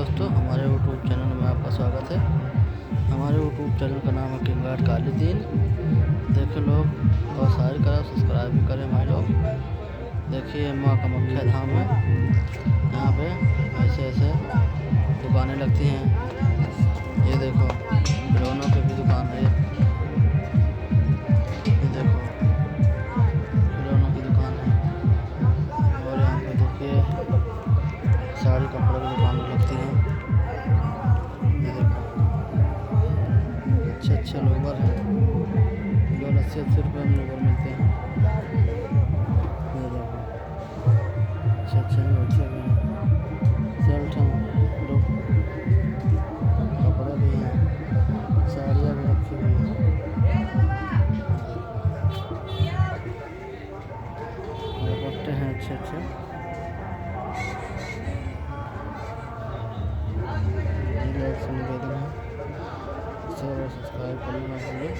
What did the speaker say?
दोस्तों, हमारे YouTube channel में आपका स्वागत है। हमारे यूट्यूब चैनल का नाम है किंग गार्ड कालीदीन। देखिए लोग और सारे करें, सब्सक्राइब भी करें भाई लोग। देखिए माँ कामाख्या धाम है। यहाँ पे ऐसे ऐसे दुकानें लगती हैं। ये देखो खिलौनों की भी दुकान है। ये देखो खिलौनों की दुकान है। और यहाँ पे देखिए साड़ी कपड़े की दुकान लगती हैं। ये देखो अच्छे लोवर हैं जो 80-80 रुपये में लोवर मिलते हैं। ये देखो अच्छे भी हैं, शर्ट हैं, कपड़े भी हैं, साड़ियाँ भी रखी हुई हैं। दुपट्टे हैं अच्छे। लाइक से निवेदन है, सब्सक्राइब करना भूलें।